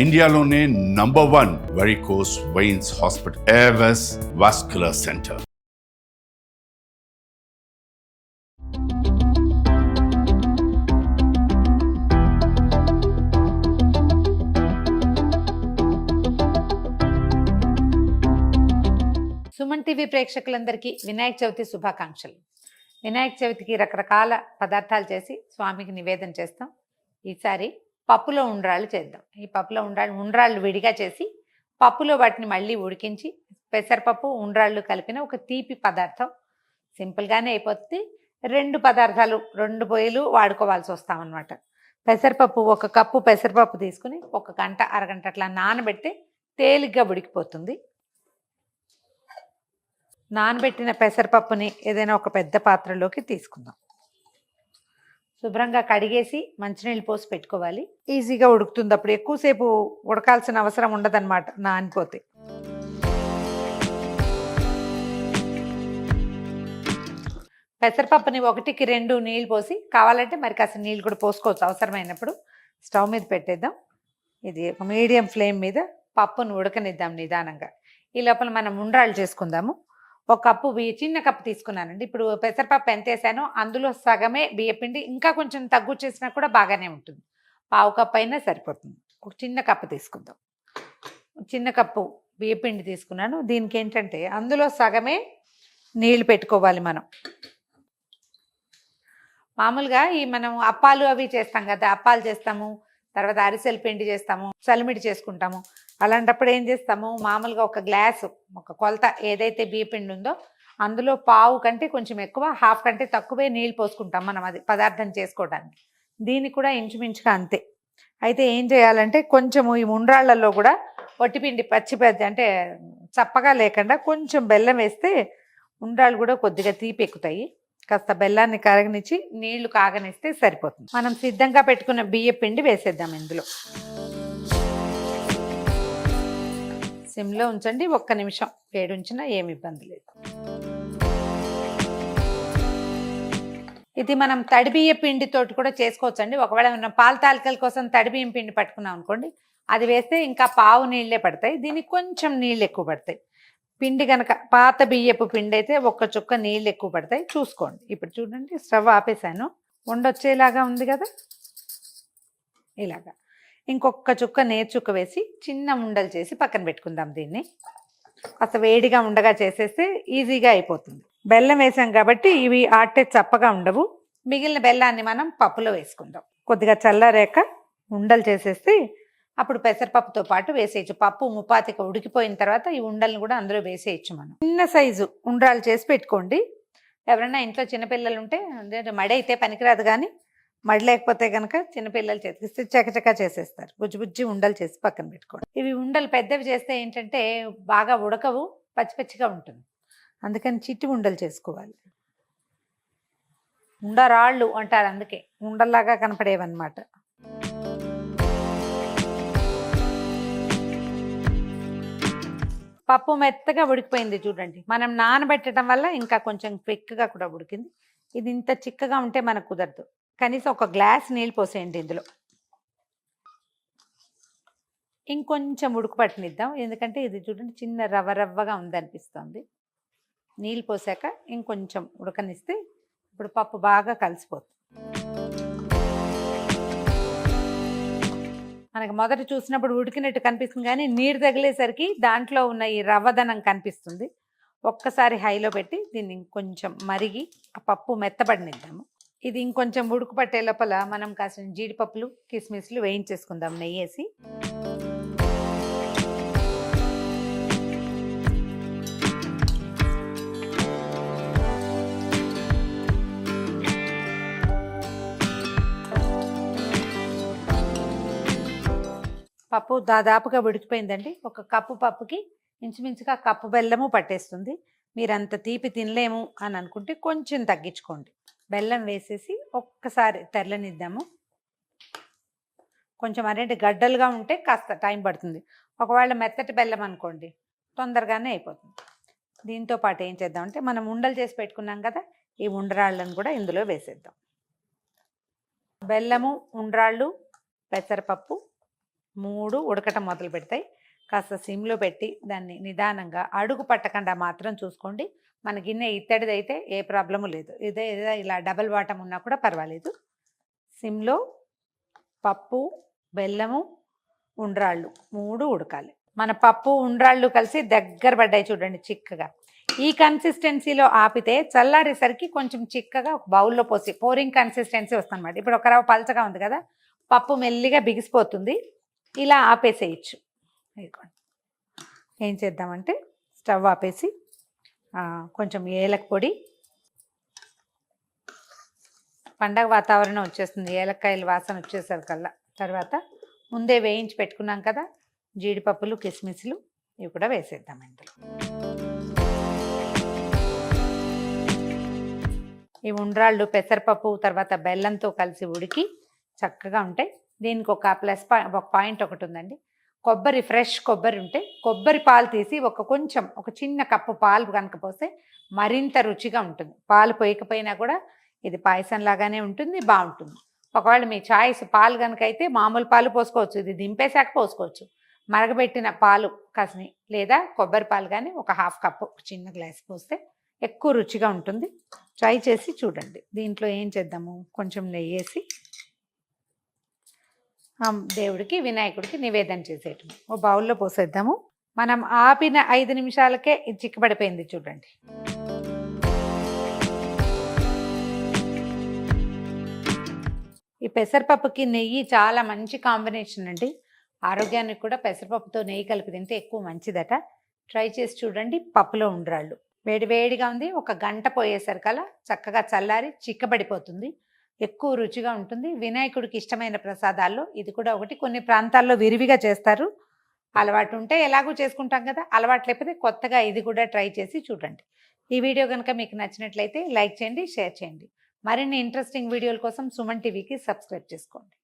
ఇండియాలోనే number 1 varicose veins hospital Avis vascular centre. Suman TV ప్రేక్షకులందరికీ వినాయక చవితి శుభాకాంక్షలు. వినాయక చవితికి రకరకాల పదార్థాలు చేసి స్వామికి నివేదన చేస్తాం. ఈసారి పప్పులో ఉండ్రాళ్ళు చేద్దాం. ఈ పప్పులో ఉండ్రాళ్ళు విడిగా చేసి పప్పులో వాటిని మళ్ళీ ఉడికించి పెసరపప్పు ఉండ్రాళ్ళు కలిపిన ఒక తీపి పదార్థం. సింపుల్గానే అయిపోతుంది. 2 పదార్థాలు 2 పొయ్యిలు వాడుకోవాల్సి వస్తామన్నమాట. పెసరపప్పు 1 కప్పు పెసరపప్పు తీసుకుని 1 గంట అరగంట అట్లా నానబెడితే తేలిగ్గా ఉడికిపోతుంది. నానబెట్టిన పెసరపప్పుని ఏదైనా ఒక పెద్ద పాత్రలోకి తీసుకుందాం. శుభ్రంగా కడిగేసి మంచినీళ్ళు పోసి పెట్టుకోవాలి. ఈజీగా ఉడుకుతుంది. అప్పుడు ఎక్కువసేపు ఉడకాల్సిన అవసరం ఉండదన్నమాట నానిపోతే. పెసరపప్పుని 1కి 2 నీళ్ళు పోసి, కావాలంటే మరి కాస్త నీళ్ళు కూడా పోసుకోవచ్చు అవసరమైనప్పుడు. స్టవ్ మీద పెట్టేద్దాం. ఇది ఒక మీడియం ఫ్లేమ్ మీద పప్పును ఉడకనిద్దాం నిదానంగా. ఈ లోపల మనం ఉండ్రాళ్ళు చేసుకుందాము. 1 కప్పు చిన్న కప్పు తీసుకున్నానండి. ఇప్పుడు పెసరపప్పు ఎంత వేసానో అందులో సగమే బియ్యపిండి, ఇంకా కొంచెం తగ్గు చేసినా కూడా బాగానే ఉంటుంది. 1/2 కప్పు అయినా సరిపోతుంది. ఒక చిన్న కప్పు తీసుకుందాం. చిన్న కప్పు బియ్యపిండి తీసుకున్నాను. దీనికి ఏంటంటే అందులో సగమే నీళ్లు పెట్టుకోవాలి మనం. మామూలుగా మనం అప్పాలు అవి చేస్తాం కదా, అప్పాలు చేస్తాము, తర్వాత అరిసెల పిండి చేస్తాము, చలిమిడి చేసుకుంటాము. అలాంటప్పుడు ఏం చేస్తాము, మామూలుగా 1 గ్లాసు, 1 కొలత ఏదైతే బియ్యపిండి ఉందో అందులో 1/2 కంటే కొంచెం ఎక్కువ, 1/2 కంటే తక్కువే నీళ్ళు పోసుకుంటాం మనం అది పదార్థం చేసుకోవడానికి. దీనికి కూడా ఇంచుమించుగా అంతే. అయితే ఏం చేయాలంటే కొంచెము ఈ ఉండ్రాళ్ళల్లో కూడా వట్టిపిండి పచ్చిపచ్చి అంటే చప్పగా లేకుండా కొంచెం బెల్లం వేస్తే ఉండ్రాళ్ళు కూడా కొద్దిగా తీపి ఎక్కుతాయి. కాస్త బెల్లాన్ని కరగనిచ్చి నీళ్లు కాగనిస్తే సరిపోతుంది. మనం సిద్ధంగా పెట్టుకున్న బియ్యపిండి వేసేద్దాం ఇందులో. సిమ్లో ఉంచండి. 1 నిమిషం వేడుంచినా ఏమి ఇబ్బంది లేదు. ఇది మనం తడిబియ్య పిండితోటి కూడా చేసుకోవచ్చండి. ఒకవేళ మనం పాల తాలికల కోసం తడిబియ్యం పిండి పట్టుకున్నాం అనుకోండి, అది వేస్తే ఇంకా పావు నీళ్ళే పడతాయి. దీనికి కొంచెం నీళ్ళు ఎక్కువ పడతాయి. పిండి కనుక పాత బియ్యపు పిండి అయితే 1 చుక్క నీళ్ళు ఎక్కువ పడతాయి, చూసుకోండి. ఇప్పుడు చూడండి, స్టవ్ ఆపేసాను. ఉండొచ్చేలాగా ఉంది కదా, ఇలాగా. ఇంకొక చుక్క నేర్చుక్క వేసి చిన్న ఉండలు చేసి పక్కన పెట్టుకుందాం. దీన్ని కాస్త వేడిగా ఉండగా చేసేస్తే ఈజీగా అయిపోతుంది. బెల్లం వేసాం కాబట్టి ఇవి ఆటే చప్పగా ఉండవు. మిగిలిన బెల్లాన్ని మనం పప్పులో వేసుకుందాం. కొద్దిగా చల్లారాక ఉండలు చేసేస్తే అప్పుడు పెసరపప్పుతో పాటు వేసేయచ్చు. పప్పు ముపాతిక ఉడికిపోయిన తర్వాత ఈ ఉండలను కూడా అందులో వేసేయచ్చు. మనం చిన్న సైజు ఉండ్రాలు చేసి పెట్టుకోండి. ఎవరైనా ఇంట్లో చిన్నపిల్లలు ఉంటే, మడి అయితే పనికిరాదు కానీ మడి లేకపోతే కనుక చిన్నపిల్లలు చేతికిస్తే చకచకా చేసేస్తారు. బుజ్జి బుజ్జి ఉండలు చేసి పక్కన పెట్టుకోండి. ఇవి ఉండలు పెద్దవి చేస్తే ఏంటంటే బాగా ఉడకవు, పచ్చి పచ్చిగా ఉంటుంది. అందుకని చిట్టి ఉండలు చేసుకోవాలి. ఉండరాళ్ళు అంటారు, అందుకే ఉండల్లాగా కనపడేవన్నమాట. పప్పు మెత్తగా ఉడికిపోయింది చూడండి. మనం నానబెట్టడం వల్ల ఇంకా కొంచెం క్విక్గా కూడా ఉడికింది. ఇది ఇంత చిక్కగా ఉంటే మనకు కుదరదు. కనీసం 1 గ్లాస్ నీళ్ళు పోసేయండి ఇందులో. ఇంకొంచెం ఉడుకు పట్టనిద్దాం, ఎందుకంటే ఇది చూడండి చిన్న రవ్వ రవ్వగా ఉందనిపిస్తుంది. నీళ్ళు పోసాక ఇంకొంచెం ఉడకనిస్తే ఇప్పుడు పప్పు బాగా కలిసిపోతుంది. మనకి మొదట చూసినప్పుడు ఉడికినట్టు కనిపిస్తుంది కానీ నీరు తగిలేసరికి దాంట్లో ఉన్న ఈ రవ్వదనం కనిపిస్తుంది. ఒక్కసారి హైలో పెట్టి దీన్ని ఇంకొంచెం మరిగి ఆ పప్పు మెత్తబడినిద్దాము. ఇది ఇంకొంచెం ఉడుకు పట్టే లోపల మనం కాసిన జీడిపప్పులు, కిస్మిస్లు వేయించేసుకుందాం నెయ్యేసి. పప్పు దాదాపుగా ఉడికిపోయిందండి. 1 కప్పు పప్పుకి ఇంచుమించుగా కప్పు బెల్లము పట్టేస్తుంది. మీరు అంత తీపి తినలేము అని అనుకుంటే కొంచెం తగ్గించుకోండి. బెల్లం వేసేసి ఒక్కసారి తెరలనిద్దాము. కొంచెం అరేంటి గడ్డలుగా ఉంటే కాస్త టైం పడుతుంది. ఒకవేళ మెత్తటి బెల్లం అనుకోండి తొందరగానే అయిపోతుంది. దీంతో పాటు ఏం చేద్దామంటే మనం ఉండలు చేసి పెట్టుకున్నాం కదా, ఈ ఉండ్రాళ్ళను కూడా ఇందులో వేసేద్దాం. బెల్లము, ఉండ్రాళ్ళు, పెసరపప్పు 3 ఉడకటం మొదలు పెడతాయి. కాస్త సిమ్లో పెట్టి దాన్ని నిదానంగా అడుగు పట్టకుండా మాత్రం చూసుకోండి. మన గిన్నె ఇత్తడిదైతే ఏ ప్రాబ్లము లేదు. ఇదే ఇలా డబల్ బాటమ్ ఉన్నా కూడా పర్వాలేదు. సిమ్లో పప్పు, బెల్లము, ఉండ్రాళ్ళు 3 ఉడకాలి. మన పప్పు ఉండ్రాళ్ళు కలిసి దగ్గర పడ్డాయి చూడండి చిక్కగా. ఈ కన్సిస్టెన్సీలో ఆపితే చల్లారేసరికి కొంచెం చిక్కగా ఒక బౌల్లో పోసి పోరింగ్ కన్సిస్టెన్సీ వస్తుందన్నమాట. ఇప్పుడు ఒక రవ్వ పలచగా ఉంది కదా, పప్పు మెల్లిగా బిగిసిపోతుంది. ఇలా ఆపేసేయచ్చు. ఏం చేద్దామంటే స్టవ్ ఆపేసి కొంచెం ఏలక పొడి, పండగ వాతావరణం వచ్చేస్తుంది, ఏలక్కాయల వాసన వచ్చేసరికల్లా. తర్వాత ముందే వేయించి పెట్టుకున్నాం కదా జీడిపప్పులు, కిస్మిస్లు, ఇవి కూడా వేసేద్దాం ఇందులో. ఈ ఉండ్రాళ్ళు పెసరపప్పు తర్వాత బెల్లంతో కలిసి ఉడికి చక్కగా ఉంటాయి. దీనికి ఒక పాయింట్ ఒకటి ఉందండి. కొబ్బరి, ఫ్రెష్ కొబ్బరి ఉంటే కొబ్బరి పాలు తీసి ఒక చిన్న కప్పు పాలు కనుక పోస్తే మరింత రుచిగా ఉంటుంది. పాలు పోయకపోయినా కూడా ఇది పాయసం లాగానే ఉంటుంది, బాగుంటుంది. ఒకవేళ మీ చాయిస్ పాలు కనుక అయితే మామూలు పాలు పోసుకోవచ్చు, ఇది దింపేశాక పోసుకోవచ్చు. మరగబెట్టిన పాలు కాసిని లేదా కొబ్బరి పాలు కానీ ఒక హాఫ్ కప్పు చిన్న గ్లాస్ పోస్తే ఎక్కువ రుచిగా ఉంటుంది. ట్రై చేసి చూడండి. దీంట్లో ఏం చేద్దాము, కొంచెం నెయ్యి వేసి దేవుడికి, వినాయకుడికి నివేదన చేసేయటం. ఓ బౌల్లో పోసేద్దాము. మనం ఆపిన 5 నిమిషాలకే ఇది చిక్కబడిపోయింది చూడండి. ఈ పెసరపప్పుకి నెయ్యి చాలా మంచి కాంబినేషన్ అండి. ఆరోగ్యానికి కూడా పెసరపప్పుతో నెయ్యి కలిపి తింటే ఎక్కువ మంచిదట. ట్రై చేసి చూడండి. పప్పులో ఉండ్రాళ్ళు వేడివేడిగా ఉంది. 1 గంట పోయేసరికల్లా చక్కగా చల్లారి చిక్కబడిపోతుంది. ఎక్కువ రుచిగా ఉంటుంది. వినాయకుడికి ఇష్టమైన ప్రసాదాల్లో ఇది కూడా ఒకటి. కొన్ని ప్రాంతాల్లో విరివిగా చేస్తారు. అలవాటు ఉంటే ఎలాగూ చేసుకుంటాం కదా, అలవాటు లేకపోతే కొత్తగా ఇది కూడా ట్రై చేసి చూడండి. ఈ వీడియో కనుక మీకు నచ్చినట్లయితే లైక్ చేయండి, షేర్ చేయండి. మరిన్ని ఇంట్రెస్టింగ్ వీడియోల కోసం సుమన్ టీవీకి సబ్స్క్రైబ్ చేసుకోండి.